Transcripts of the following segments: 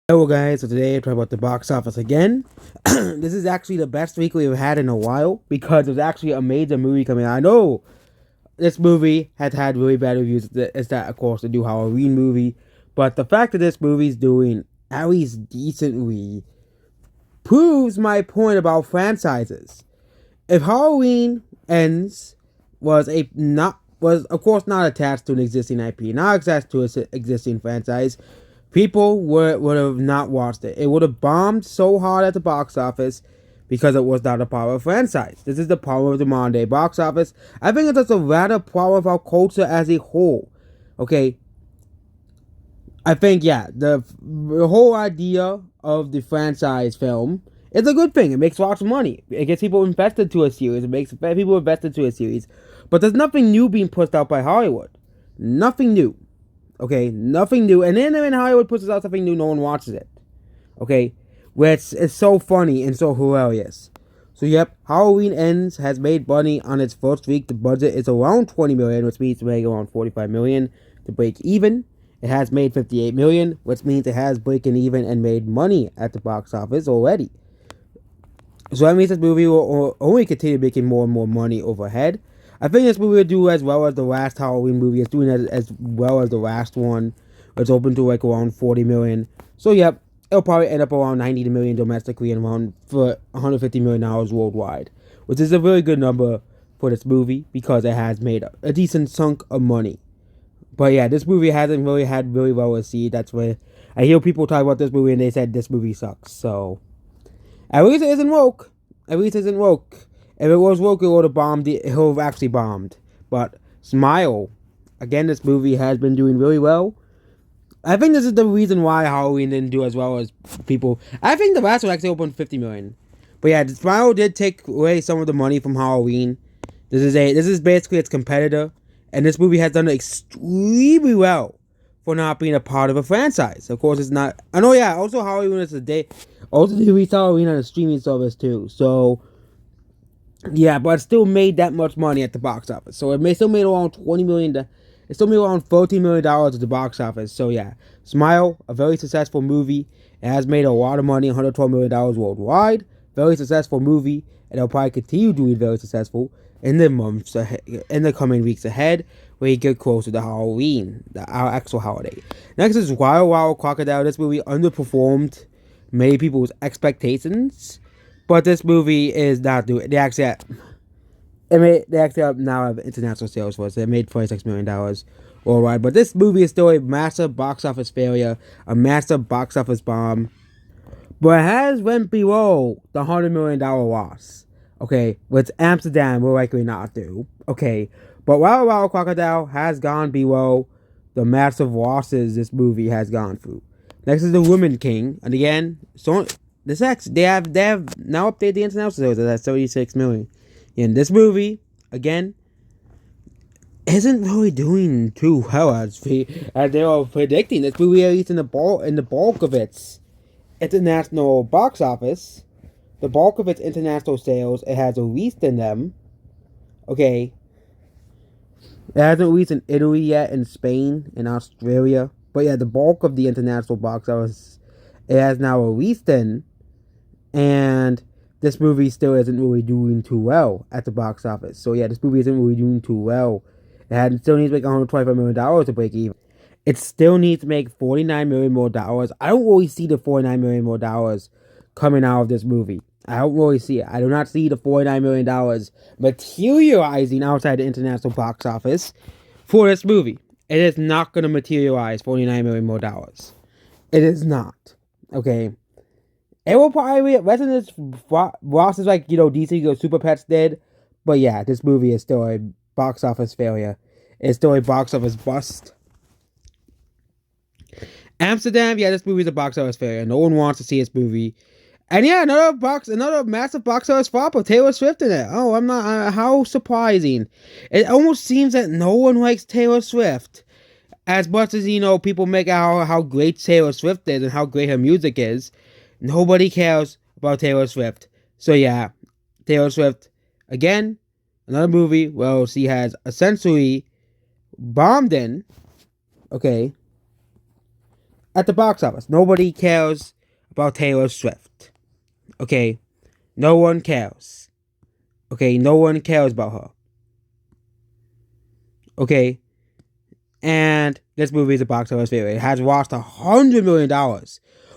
Hello guys, so today I'm talking about the box office again. This is actually the best week we've had in a while because there's actually a major movie coming out. I know this movie has had really bad reviews. It's that, of course, the new Halloween movie. But the fact that this movie's doing at least decently proves my point about franchises. If Halloween Ends was of course not attached to an existing IP, not attached to an existing franchise, people would have not watched it. It would have bombed so hard at the box office because it was not a part of a franchise. This is the power of the modern day box office. I think it's just a rather power of our culture as a whole. Okay, I think the whole idea of the franchise film is a good thing. It makes lots of money. It gets people invested to a series. It makes people invested to a series. But there's nothing new being pushed out by Hollywood. Nothing new. Okay, nothing new. And then when Hollywood puts out something new, no one watches it. Okay, where it's so funny and so hilarious. So yep, Halloween Ends has made money on its first week. The budget is around 20 million, which means to make around 45 million to break even. It has made 58 million, which means it has broken even and made money at the box office already. So that means this movie will only continue making more and more money overhead. I think this movie will do as well as the last Halloween movie. It's doing as well as the last one. It's open to like around 40 million. So yep, it'll probably end up around 90 million domestically and around for $150 million worldwide, which is a very good number for this movie because it has made a decent chunk of money. But yeah, this movie hasn't really had really well received. That's why I hear people talk about this movie and they said this movie sucks. So at least it isn't woke. At least it isn't woke. If it was woke, it would have bombed. It would have actually bombed. But Smile, again, this movie has been doing really well. I think this is the reason why Halloween didn't do as well as people. I think the last one actually opened 50 million. But yeah, Smile did take away some of the money from Halloween. This is basically its competitor, and this movie has done extremely well for not being a part of a franchise. Of course, it's not. I know. Yeah. Also, Halloween is a day. Also, they released Halloween on a streaming service too. So yeah, but it still made that much money at the box office. So still made around 20 million. It still made around $14 million at the box office. So yeah, Smile, a very successful movie. It has made a lot of money, $112 million worldwide. Very successful movie, and it'll probably continue doing very successful in the months ahead, in the coming weeks ahead, where you get closer to Halloween, our actual holiday. Next is Wild Wild Crocodile. This movie underperformed many people's expectations, but this movie is not doing. They actually now have international sales for it. So they made $26 million worldwide. But this movie is still a massive box office failure, a massive box office bomb. But it has went below the $100 million loss. Okay, which Amsterdam will likely not do. Okay, but Wild Wild Crocodile has gone below the massive losses this movie has gone through. Next is The Woman King, and again, so they have now updated the international sales at 76 million. And this movie, again, isn't really doing too well as they are predicting. This movie, at least in the bulk of its international box office, the bulk of its international sales, it has released in them. Okay, it hasn't released in Italy yet, in Spain, in Australia. But yeah, the bulk of the international box office it has now released in, and this movie still isn't really doing too well at the box office. So yeah, this movie isn't really doing too well. Still needs to make $125 million to break even. It still needs to make $49 million more dollars. I don't really see the $49 million more dollars coming out of this movie. I don't really see it. I do not see the $49 million materializing outside the international box office for this movie. It is not going to materialize $49 million more dollars. It is not. Okay. It will probably be less than this losses like, DC or Super Pets did. But yeah, this movie is still a box office failure. It's still a box office bust. Amsterdam, yeah, this movie is a box office failure. No one wants to see this movie. And yeah, another massive box office flop with Taylor Swift in it. Oh, I'm not. How surprising! It almost seems that no one likes Taylor Swift as much as people make out how great Taylor Swift is and how great her music is. Nobody cares about Taylor Swift. So yeah, Taylor Swift again, another movie where she has essentially bombed in. Okay. at the box office. Nobody cares about Taylor Swift. Okay? No one cares. Okay? No one cares about her. Okay? And this movie is a box office failure. It has lost $100 million.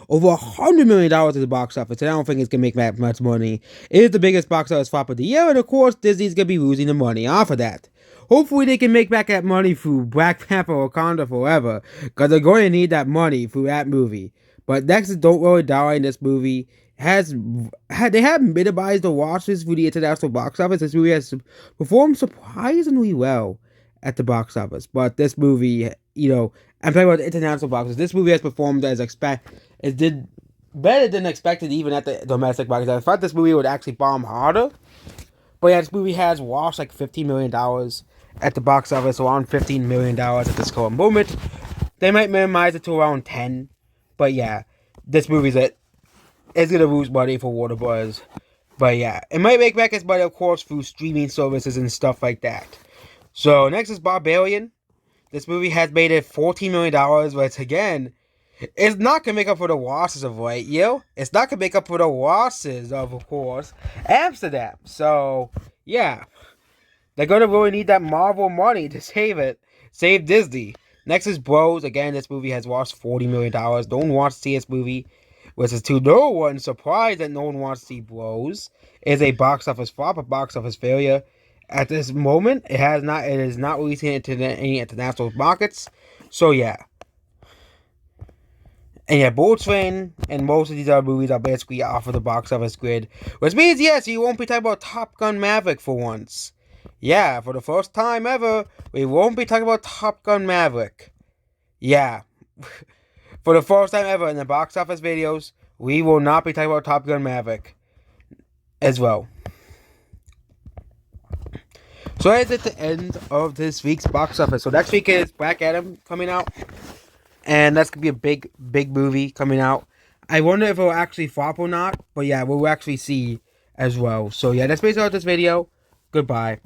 Over $100 million at the box office. And I don't think it's going to make that much money. It is the biggest box office flop of the year. And of course, Disney's going to be losing the money off of that. Hopefully, they can make back that money through Black Panther Wakanda Forever. Because they're going to need that money through that movie. But next is Don't Worry Darling. This movie they have minimized the losses for the international box office. This movie has performed surprisingly well at the box office. But this movie, I'm talking about the international box office. This movie has performed as expected. It did better than expected even at the domestic box office. I thought this movie would actually bomb harder. But yeah, this movie has lost like $15 million at the box office, around $15 million at this current moment. They might minimize it to around 10. But yeah, this movie's going to lose money for Warner Bros. But yeah, it might make back its money, of course, through streaming services and stuff like that. So next is Barbarian. This movie has made it $14 million, but again, it's not going to make up for the losses of Lightyear. It's not going to make up for the losses of course, Amsterdam. So, yeah. They're going to really need that Marvel money to save it. Save Disney. Next is Bros. Again, this movie has lost $40 million. No one wants to see this movie. Which is to no one's surprise that no one wants to see Bros. It is a box office flop, a box office failure. At this moment, it is not releasing into any international markets. So, yeah. And yeah, Bullet Train and most of these other movies are basically off of the box office grid. Which means, yes, you won't be talking about Top Gun Maverick for once. Yeah, for the first time ever, we won't be talking about Top Gun Maverick. Yeah. For the first time ever in the box office videos, we will not be talking about Top Gun Maverick as well. So that is at the end of this week's box office. So next week is Black Adam coming out. And that's going to be a big movie coming out. I wonder if it will actually flop or not. But yeah, we'll actually see as well. So yeah, that's basically all this video. Goodbye.